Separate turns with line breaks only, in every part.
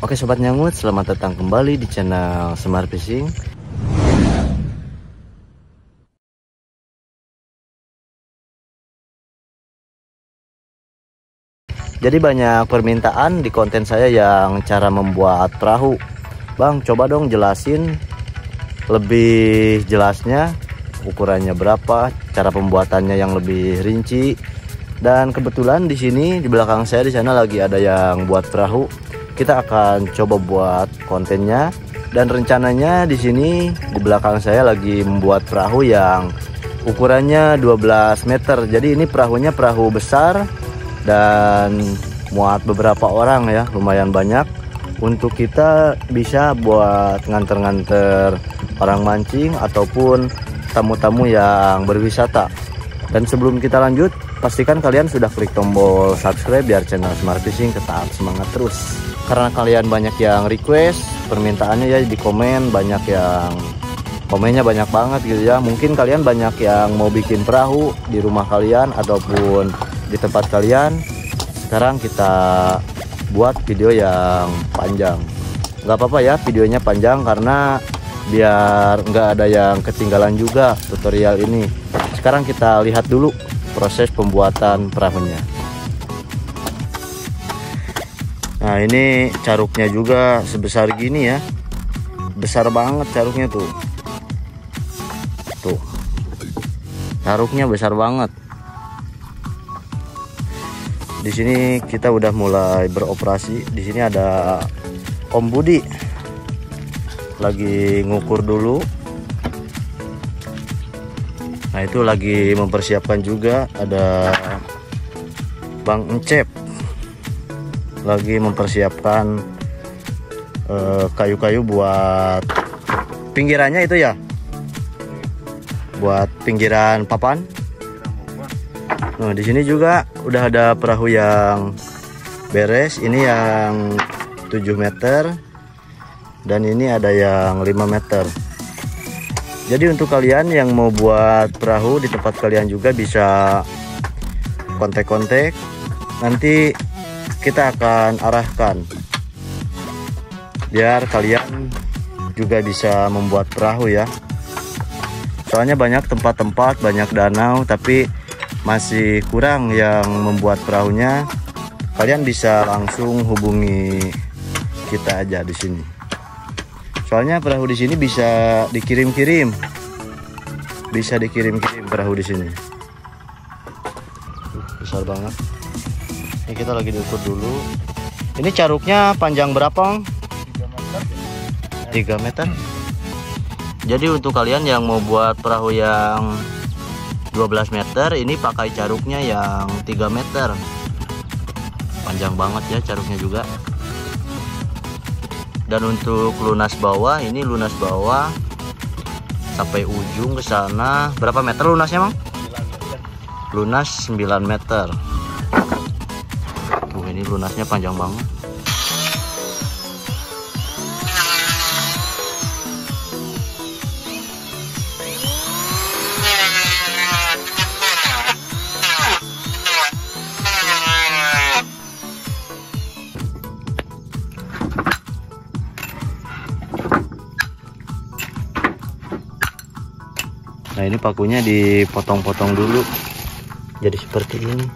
Oke Sobat Nyangut, selamat datang kembali di channel Semar Fishing. Jadi banyak permintaan di konten saya yang cara membuat perahu. Bang, coba dong jelasin lebih jelasnya, ukurannya berapa, cara pembuatannya yang lebih rinci. Dan kebetulan di sini di belakang saya di sana lagi ada yang buat perahu. Kita akan coba buat kontennya, dan rencananya di sini di belakang saya lagi membuat perahu yang ukurannya 12 meter. Jadi ini perahunya perahu besar dan muat beberapa orang ya, lumayan banyak. Untuk kita bisa buat nganter-nganter orang mancing ataupun tamu-tamu yang berwisata. Dan sebelum kita lanjut, pastikan kalian sudah klik tombol subscribe biar channel Semar Fishing tetap semangat terus. Karena kalian banyak yang request, permintaannya ya di komen, banyak yang komennya banyak banget gitu ya. Mungkin kalian banyak yang mau bikin perahu di rumah kalian ataupun di tempat kalian. Sekarang kita buat video yang panjang. Nggak apa-apa ya videonya panjang, karena biar nggak ada yang ketinggalan juga tutorial ini. Sekarang kita lihat dulu proses pembuatan perahunya. Nah, ini caruknya juga sebesar gini ya. Besar banget caruknya tuh. Tuh. Caruknya besar banget. Di sini kita udah mulai beroperasi. Di sini ada Om Budi. Lagi ngukur dulu. Nah, itu lagi mempersiapkan juga. Ada Bang Encep lagi mempersiapkan kayu-kayu buat pinggirannya itu ya, buat pinggiran papan. Nah, di sini juga udah ada perahu yang beres. Ini yang 7 meter dan ini ada yang 5 meter. Jadi untuk kalian yang mau buat perahu di tempat kalian juga bisa kontak-kontak. Nanti kita akan arahkan biar kalian juga bisa membuat perahu ya. Soalnya banyak tempat-tempat, banyak danau, tapi masih kurang yang membuat perahunya. Kalian bisa langsung hubungi kita aja di sini. Soalnya perahu di sini bisa dikirim-kirim. Bisa dikirim-kirim perahu di sini. Besar banget. Ini kita lagi diukur dulu. Ini caruknya panjang berapa, Om? 3 meter. Jadi untuk kalian yang mau buat perahu yang 12 meter, ini pakai caruknya yang 3 meter. Panjang banget ya caruknya juga. Dan untuk lunas bawah, ini lunas bawah sampai ujung ke sana. Berapa meter lunasnya, Bang? Lunas 9 meter. Ini lunasnya panjang banget. Nah, ini pakunya dipotong-potong dulu jadi seperti ini.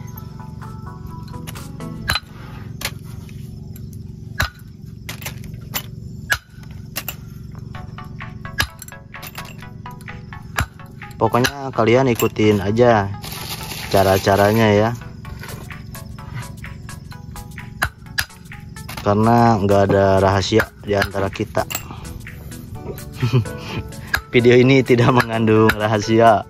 Pokoknya kalian ikutin aja cara-caranya ya, karena nggak ada rahasia di antara kita. Video ini tidak mengandung rahasia.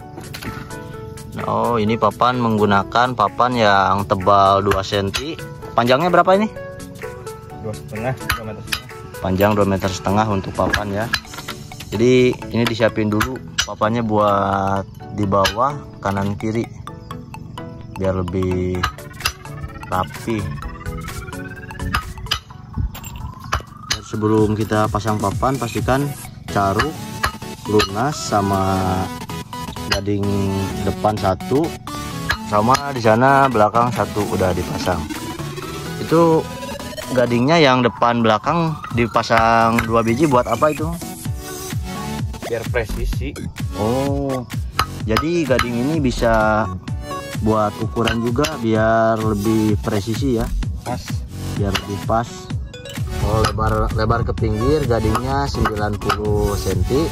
Oh, ini papan menggunakan papan yang tebal 2 cm. Panjangnya berapa ini?
2,5 meter.
Panjang 2,5 meter untuk papan ya. Jadi ini disiapin dulu papannya buat di bawah kanan kiri biar lebih rapi. Dan sebelum kita pasang papan, pastikan caruk lunas sama gading depan satu, sama di sana belakang satu udah dipasang. Itu gadingnya yang depan belakang dipasang 2 biji buat apa itu?
Biar presisi.
Oh, jadi gading ini bisa buat ukuran juga biar lebih presisi ya.
Pas.
Biar lebih pas. Oh, lebar ke pinggir gadingnya 90 cm.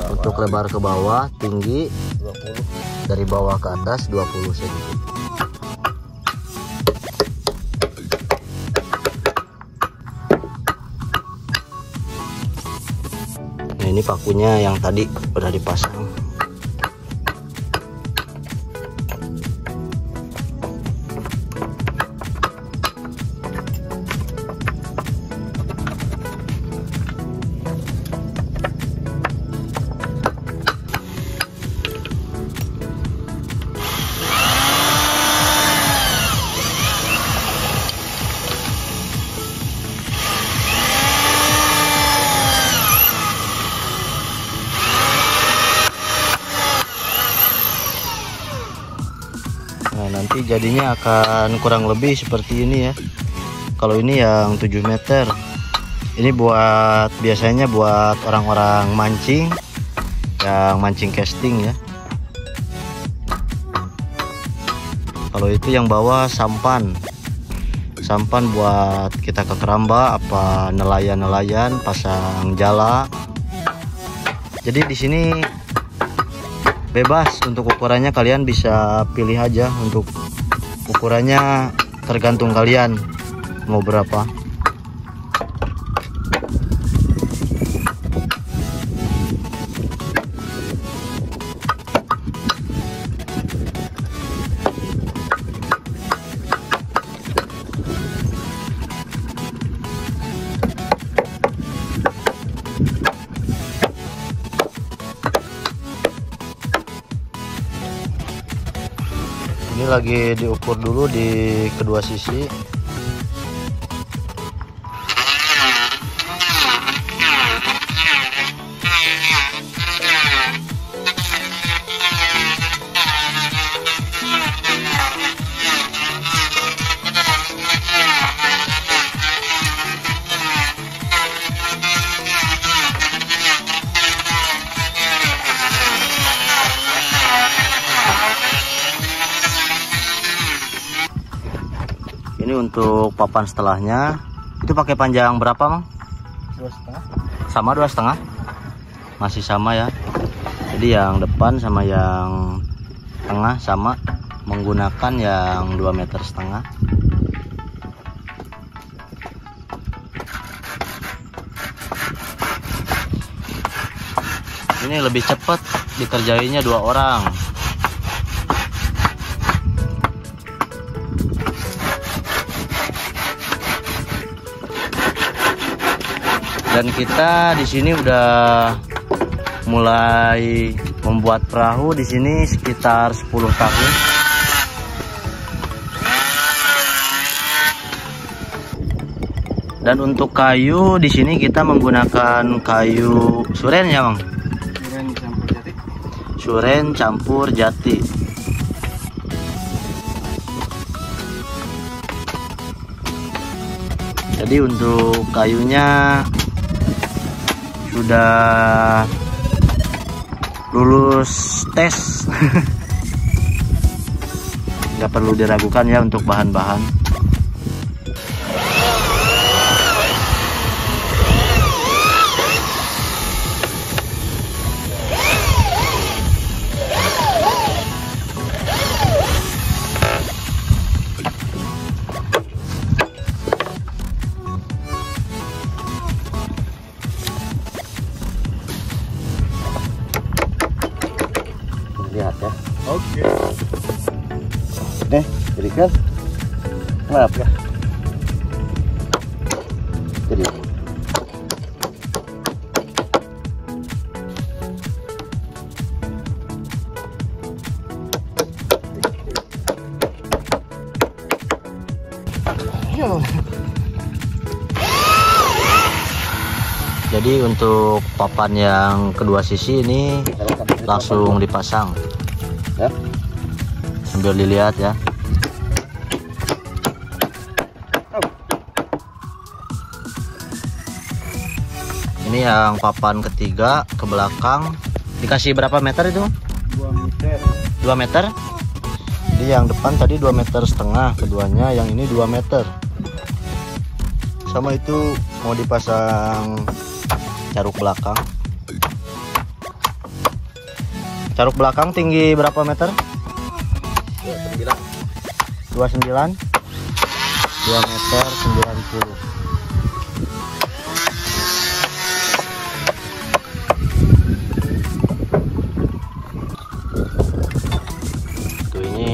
Untuk lebar ke bawah tinggi
20.
dari bawah ke atas 20 cm. Nah, ini pakunya yang tadi udah dipasang. Nah, nanti jadinya akan kurang lebih seperti ini ya. Kalau ini yang 7 meter. Ini buat biasanya buat orang-orang mancing, yang mancing casting ya. Kalau itu yang bawah sampan. Sampan buat kita ke keramba, apa nelayan-nelayan pasang jala. Jadi di sini bebas untuk ukurannya, kalian bisa pilih aja untuk ukurannya, tergantung kalian mau berapa. Ini lagi diukur dulu di kedua sisi. Ini untuk papan setelahnya. Itu pakai panjang berapa, Mang?
2,5.
Sama 2,5? Masih sama ya. Jadi yang depan sama yang tengah sama, menggunakan yang 2,5 meter. Ini lebih cepat dikerjainya 2 orang. Dan kita di sini udah mulai membuat perahu di sini sekitar 10 tahun. Dan untuk kayu di sini kita menggunakan kayu suren ya, Bang?
Suren campur jati.
Suren campur jati. Jadi untuk kayunya sudah lulus tes. Nggak perlu diragukan ya untuk bahan-bahan. Lihat ya.
Oke.
Nih, berikan. Maaf ya. Jadi. Jadi untuk papan yang kedua sisi ini langsung dipasang ya, sambil dilihat ya. Ini yang papan ketiga ke belakang. Dikasih berapa meter itu?
2 meter.
2 meter. Jadi yang depan tadi 2,5 meter, keduanya yang ini 2 meter. Sama itu mau dipasang caruk belakang. Caruk belakang tinggi berapa meter? 29. 2 meter 90.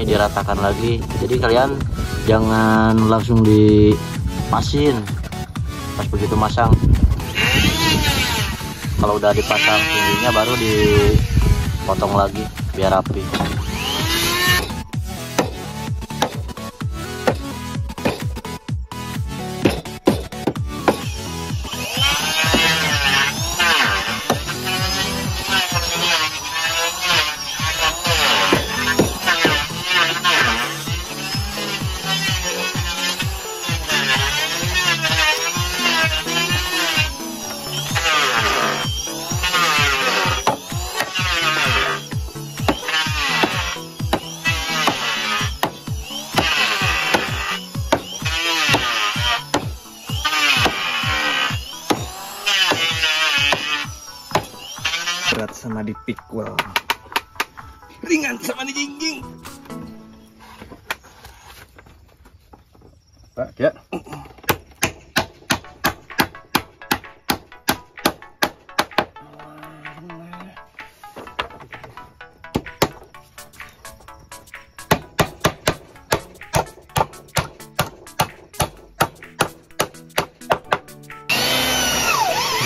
Diratakan lagi, jadi kalian jangan langsung dipasin pas begitu masang. Kalau udah dipasang tingginya baru dipotong lagi biar rapi.
Berat sama di pikul, ringan sama di jingging. Pak, ya.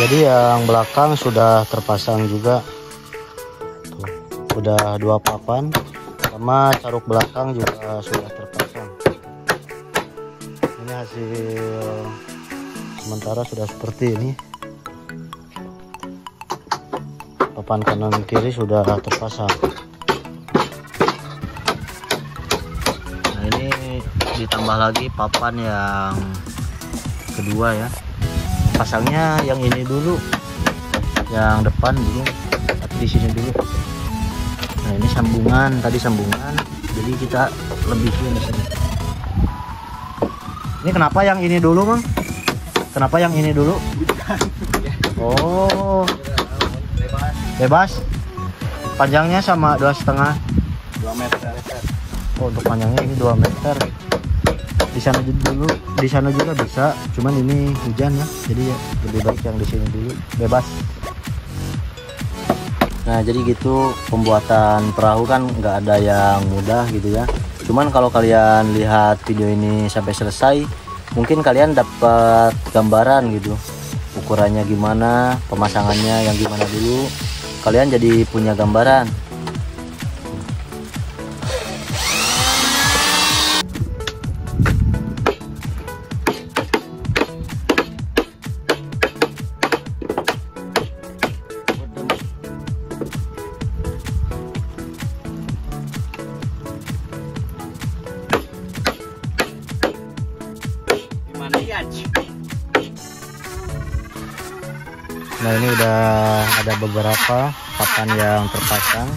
Jadi yang belakang sudah terpasang juga. Tuh, udah 2 papan sama caruk belakang juga sudah terpasang. Ini hasil sementara sudah seperti ini. Papan kanan kiri sudah terpasang. Nah, ini ditambah lagi papan yang kedua ya. Pasangnya yang ini dulu, yang depan dulu, tapi di sini dulu. Nah, ini sambungan, tadi sambungan, jadi kita lebihin di sini. Ini kenapa yang ini dulu, Bang? Kenapa yang ini dulu? Oh, bebas. Panjangnya sama 2,5.
2 meter.
Oh, untuk panjangnya ini 2 meter. Di sana juga bisa, cuman ini hujan ya, jadi ya lebih baik yang di sini dulu, bebas. Nah, jadi gitu pembuatan perahu kan nggak ada yang mudah gitu ya. Cuman kalau kalian lihat video ini sampai selesai, mungkin kalian dapat gambaran gitu, ukurannya gimana, pemasangannya yang gimana dulu, kalian jadi punya gambaran. Nah, ini udah ada beberapa papan yang terpasang.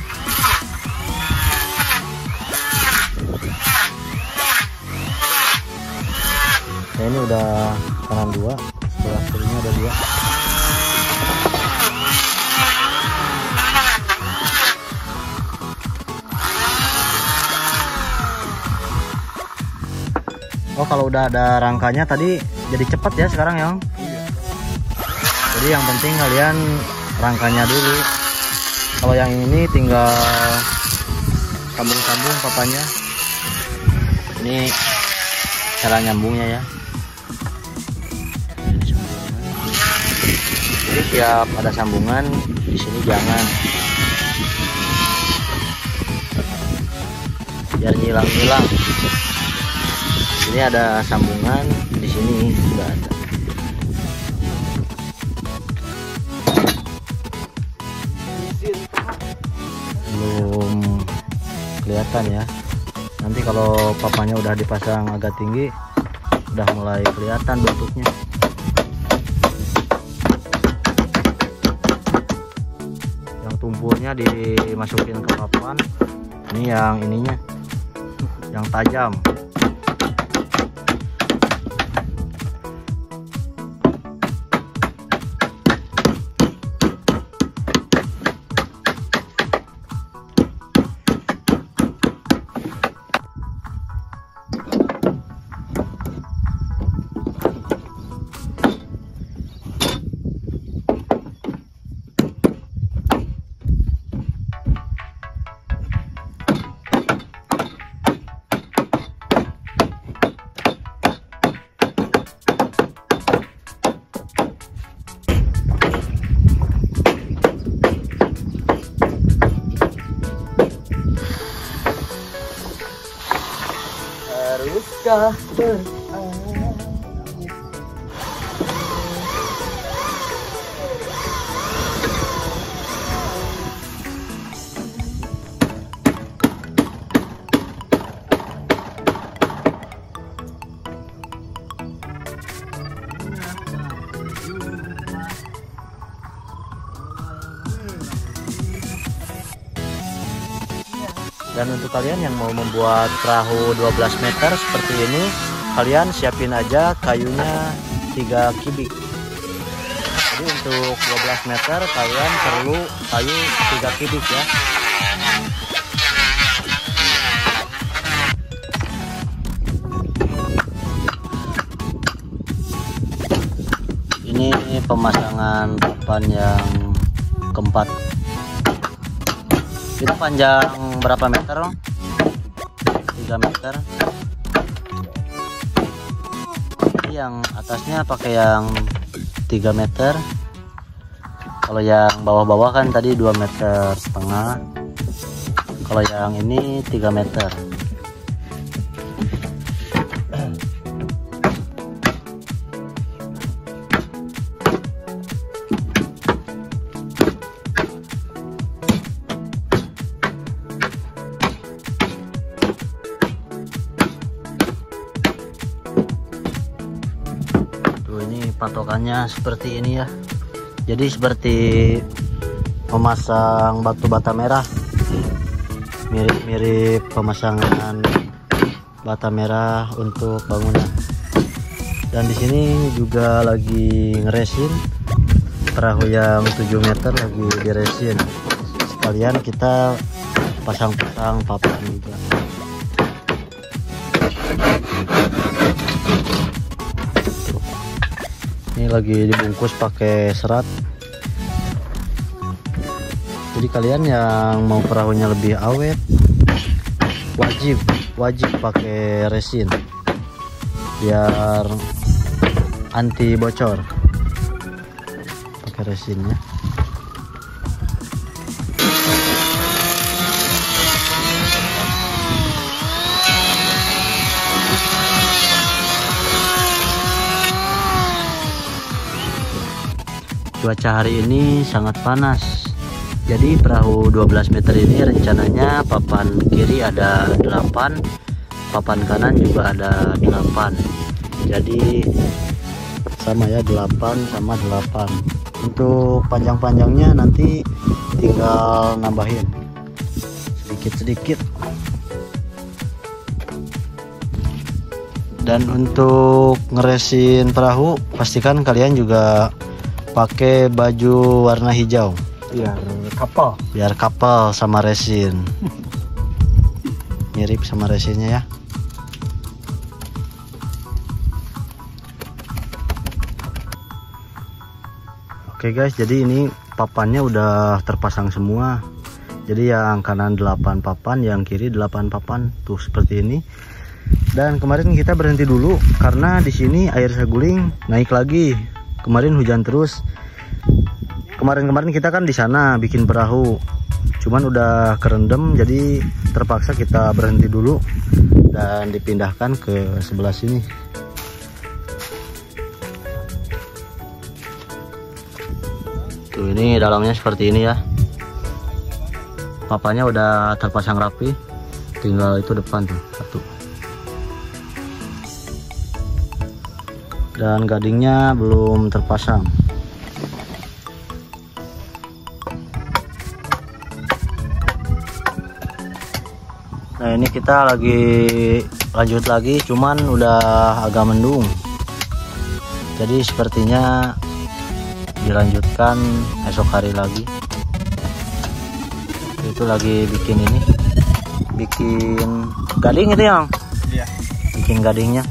Nah, ini udah kanan 2, sebelah kirinya ada 2. Oh, kalau udah ada rangkanya tadi jadi cepat ya sekarang ya. Jadi yang penting kalian rangkanya dulu. Kalau yang ini tinggal sambung-sambung papannya. Ini cara nyambungnya ya. Jadi siap ada sambungan, di sini jangan. Biar hilang-hilang. Ini ada sambungan, di sini sudah ada. Belum kelihatan ya. Nanti kalau papannya udah dipasang agak tinggi, udah mulai kelihatan bentuknya. tubuhnya dimasukin ke papan. Ini yang ininya, yang tajam.
Haruskah
Dan untuk kalian yang mau membuat perahu 12 meter seperti ini, kalian siapin aja kayunya 3 kubik. Jadi untuk 12 meter kalian perlu kayu 3 kubik ya. Ini pemasangan papan yang keempat. Itu panjang berapa meter? 3 meter. Yang atasnya pakai yang 3 meter. Kalau yang bawah-bawah kan tadi 2,5 meter. Kalau yang ini 3 meter. Patokannya seperti ini ya. Jadi seperti memasang batu bata merah, mirip-mirip pemasangan bata merah untuk bangunan. Dan di sini juga lagi ngeresin perahu yang 7 meter, lagi diresin. Sekalian kita pasang-pasang papan juga. Ini lagi dibungkus pakai serat. Jadi kalian yang mau perahunya lebih awet, wajib pakai resin biar anti bocor. Pakai resinnya. Cuaca hari ini sangat panas, jadi perahu 12 meter ini rencananya papan kiri ada 8, papan kanan juga ada 8, jadi sama ya, 8 sama 8. Untuk panjang-panjangnya nanti tinggal nambahin sedikit-sedikit. Dan untuk ngeresin perahu, pastikan kalian juga pakai baju warna hijau biar kapal sama resin. Mirip sama resinnya ya. Oke guys, jadi ini papannya udah terpasang semua. Jadi yang kanan 8 papan, yang kiri 8 papan tuh seperti ini. Dan kemarin kita berhenti dulu karena di sini air saguling naik lagi. Kemarin hujan terus. Kemarin kita kan di sana bikin perahu, cuman udah kerendam, jadi terpaksa kita berhenti dulu dan dipindahkan ke sebelah sini. Tuh, ini dalamnya seperti ini ya. Papanya udah terpasang rapi, tinggal itu depan tuh satu. Dan gadingnya belum terpasang. Nah ini kita lagi lanjut lagi, cuman udah agak mendung. Jadi sepertinya dilanjutkan esok hari lagi. Itu lagi bikin ini, bikin gading itu yang,
Iya.
bikin gadingnya.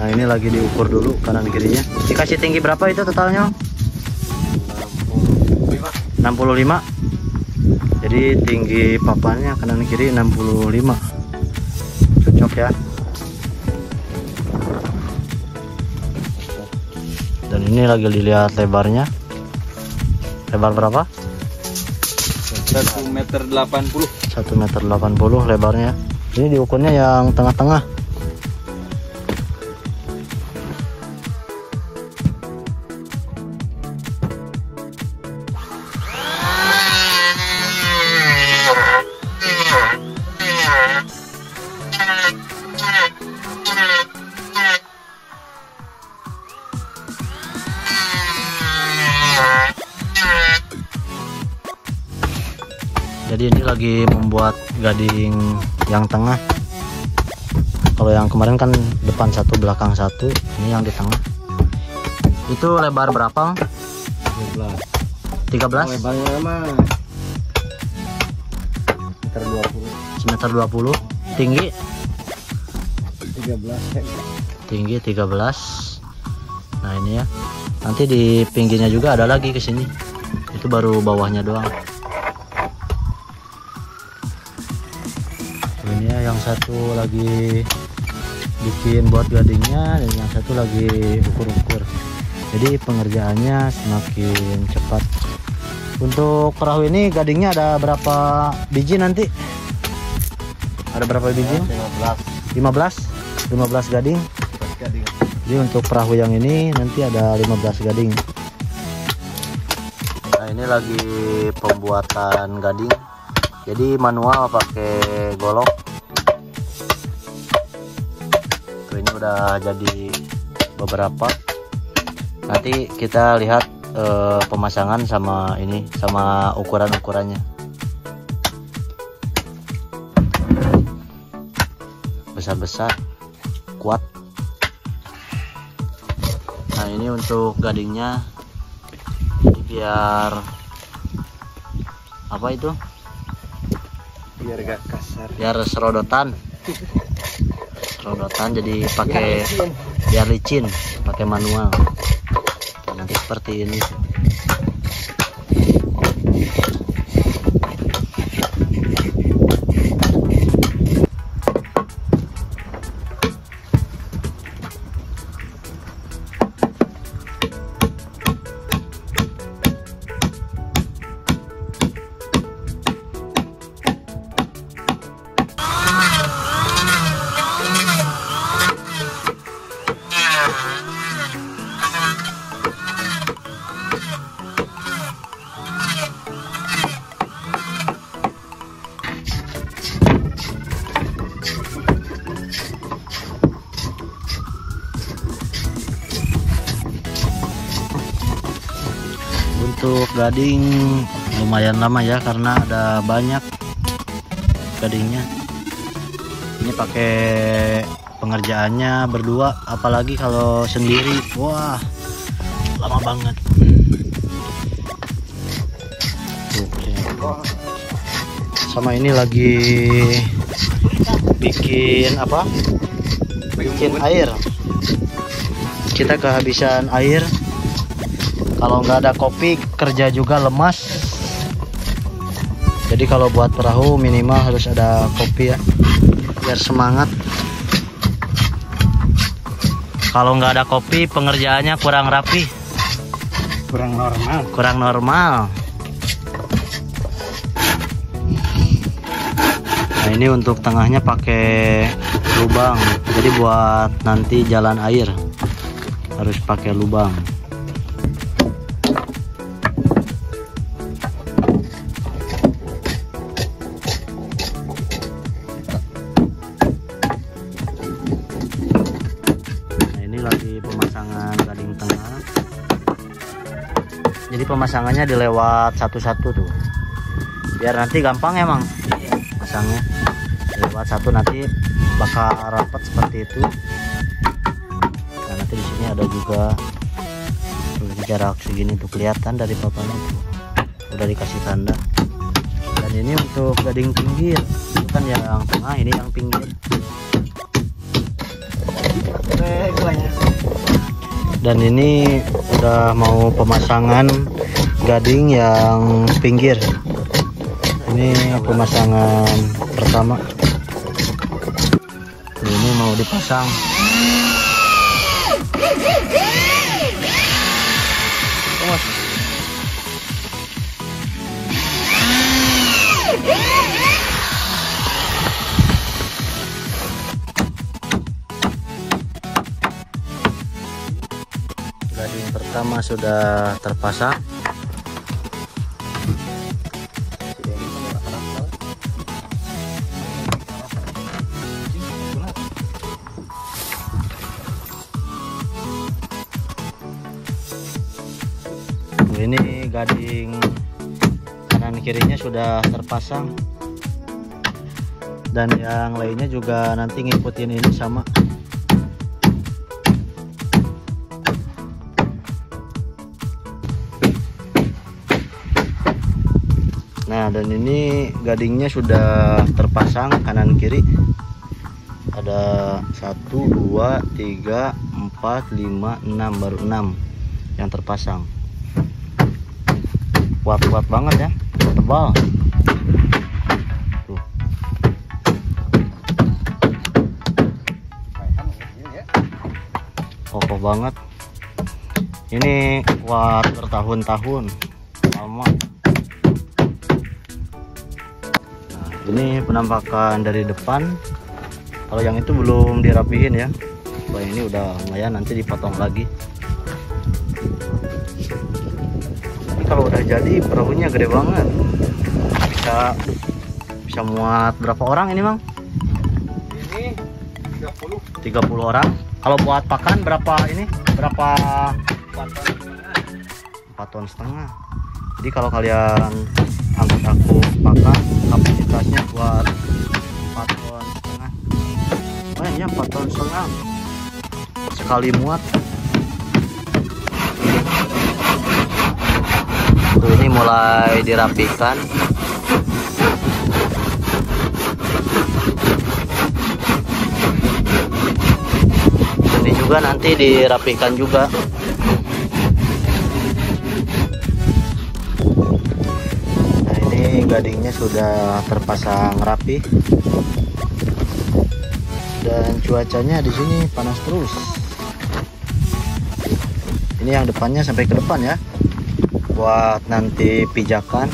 Nah ini lagi diukur dulu kanan kirinya. Dikasih tinggi berapa itu totalnya? 65. Jadi tinggi papannya kanan kiri 65. Cocok ya. Dan ini lagi dilihat lebarnya. Lebar berapa?
1,80 meter.
1,80 meter lebarnya. Ini diukurnya yang tengah-tengah. Jadi ini lagi membuat gading yang tengah. Kalau yang kemarin kan depan satu belakang satu, ini yang di tengah. Itu lebar berapa? 13.
Lebarnya mah
Semeter 20. Tinggi?
13.
Tinggi 13. Nah ini ya. Nanti di pinggirnya juga ada lagi ke sini. Itu baru bawahnya doang. Ini ya, yang satu lagi bikin buat gadingnya, dan yang satu lagi ukur-ukur. Jadi pengerjaannya semakin cepat. Untuk perahu ini gadingnya ada berapa biji nanti? Ada berapa biji? 15 gading. Jadi untuk perahu yang ini nanti ada 15 gading. Nah ini lagi pembuatan gading. Jadi manual pakai golok. Tuh ini udah jadi beberapa. Nanti kita lihat pemasangan sama ini, sama ukuran-ukurannya. Besar-besar, kuat. Nah ini untuk gadingnya. Jadi biar apa itu?
Biar gak kasar.
Biar serodotan. Serodotan jadi pakai biar licin, pakai manual. Nanti seperti ini. Untuk gading lumayan lama ya, karena ada banyak gadingnya. Ini pakai pengerjaannya berdua, apalagi kalau sendiri, wah lama banget. Tuh, sama ini lagi bikin apa? Bikin air. Kita kehabisan air. Kalau nggak ada kopi, kerja juga lemas. Jadi kalau buat perahu minimal harus ada kopi ya, biar semangat. Kalau nggak ada kopi, pengerjaannya kurang rapi,
Kurang normal.
kurang normal. Nah ini untuk tengahnya pakai lubang. Jadi buat nanti jalan air harus pakai lubang. pemasangan gading tengah. Jadi pemasangannya dilewat satu-satu tuh, biar nanti gampang ya Mang pasangnya. Dilewat satu nanti bakal rapat seperti itu. Nah, nanti di sini ada juga jarak segini tuh, kelihatan dari papannya tuh udah dikasih tanda. Dan ini untuk gading pinggir, itu kan yang tengah, ini yang pinggir. Dan ini udah mau pemasangan gading yang pinggir. Ini pemasangan pertama. Ini mau dipasang. Gading pertama sudah terpasang. Ini gading kanan kirinya sudah terpasang, dan yang lainnya juga nanti ngikutin ini sama. Nah, dan ini gadingnya sudah terpasang kanan kiri. Ada 1, 2, 3, 4, 5, 6, baru 6 yang terpasang. Kuat-kuat banget ya, tebal. Tuh. Kokoh banget. Ini kuat bertahun-tahun lama. Nah, ini penampakan dari depan. Kalau yang itu belum dirapihin ya. Wah, ini udah lumayan, nanti dipotong lagi. Kalau udah jadi perahunya gede banget, bisa muat berapa orang ini Mang?
Ini
30 orang. Kalau buat pakan berapa ini? Berapa? 4 ton setengah. Jadi kalau kalian angkut aku pakan, kapasitasnya buat 4 ton setengah. Oh ya, 4 ton setengah sekali muat. Tuh, ini mulai dirapikan. Ini juga nanti dirapikan juga. Nah, ini gadingnya sudah terpasang rapi. Dan cuacanya di sini panas terus. Ini yang depannya sampai ke depan ya, buat nanti pijakan.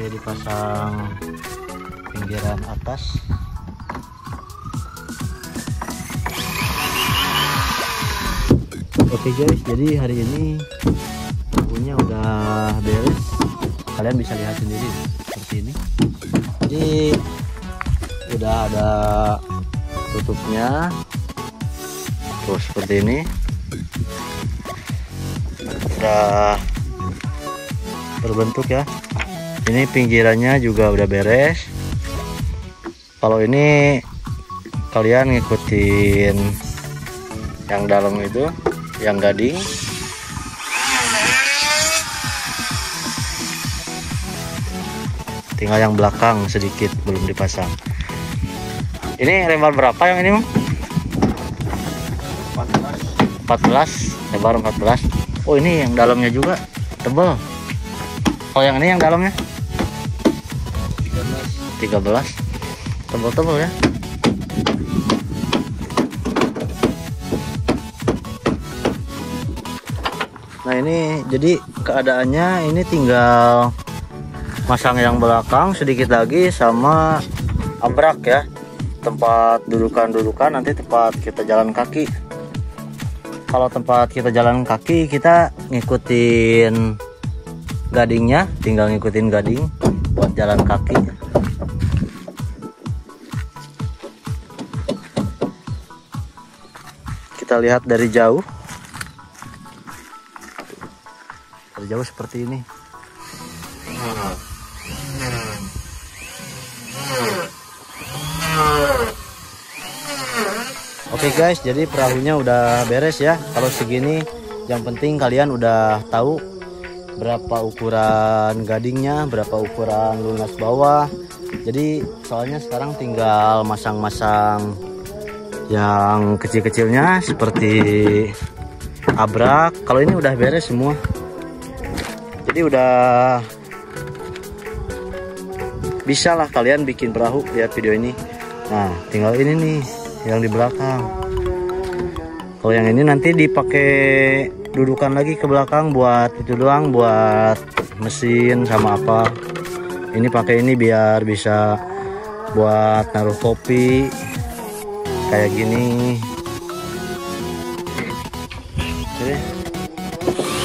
Dipasang pinggiran atas. Oke guys, jadi hari ini punya udah beres. Kalian bisa lihat sendiri seperti ini. Jadi udah ada tutupnya. Terus seperti ini. Udah berbentuk ya. Ini pinggirannya juga udah beres. Kalau ini kalian ngikutin yang dalam itu, yang gading. Tinggal yang belakang sedikit belum dipasang. Ini lebar berapa yang ini, Mang? 14, lebar 14. Oh, ini yang dalamnya juga tebal. Kalau yang ini yang dalamnya 13, tebal-tebal ya. ini jadi keadaannya ini tinggal masang yang belakang sedikit lagi sama abrak ya, tempat dudukan nanti tempat kita jalan kaki. Kalau tempat kita jalan kaki kita ngikutin gadingnya, tinggal ngikutin gading buat jalan kaki. Kita lihat dari jauh. Dari jauh seperti ini. Oke guys, jadi perahunya udah beres ya. Kalau segini, yang penting kalian udah tahu berapa ukuran gadingnya, berapa ukuran lunas bawah. Jadi soalnya sekarang tinggal masang-masang yang kecil-kecilnya seperti abrak. Kalau ini udah beres semua. Jadi udah bisa lah kalian bikin perahu, lihat video ini. Nah, tinggal ini nih yang di belakang. Kalau yang ini nanti dipakai dudukan lagi ke belakang buat itu doang, buat mesin sama apa. Ini pakai ini biar bisa buat naruh kopi kayak gini. Oke.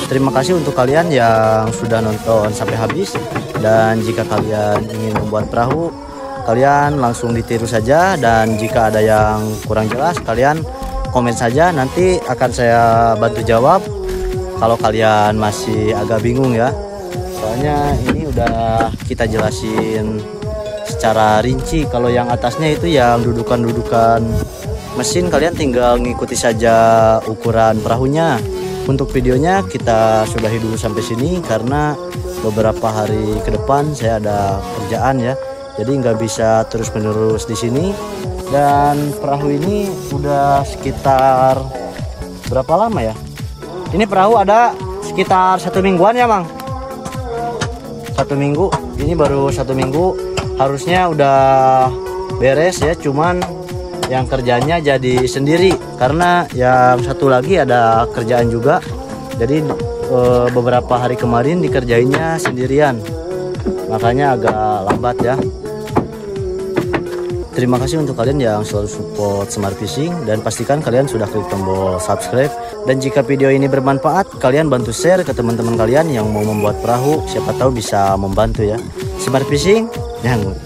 Terima kasih untuk kalian yang sudah nonton sampai habis. Dan jika kalian ingin membuat perahu, kalian langsung ditiru saja. Dan jika ada yang kurang jelas, kalian komen saja, nanti akan saya bantu jawab. Kalau kalian masih agak bingung ya, soalnya ini udah kita jelasin secara rinci. Kalau yang atasnya itu yang dudukan-dudukan mesin, kalian tinggal ngikuti saja ukuran perahunya. Untuk videonya kita sudahi dulu sampai sini karena beberapa hari ke depan saya ada kerjaan ya, jadi nggak bisa terus menerus di sini. Dan perahu ini udah sekitar berapa lama ya? Ini perahu ada sekitar 1 mingguan ya Mang? 1 minggu. Ini baru 1 minggu, harusnya udah beres ya, cuman yang kerjanya jadi sendiri karena yang satu lagi ada kerjaan juga. Jadi beberapa hari kemarin dikerjainnya sendirian, makanya agak lambat ya. Terima kasih untuk kalian yang selalu support Smart Fishing, dan pastikan kalian sudah klik tombol subscribe. Dan jika video ini bermanfaat, kalian bantu share ke teman-teman kalian yang mau membuat perahu, siapa tahu bisa membantu ya. Smart Fishing, jangan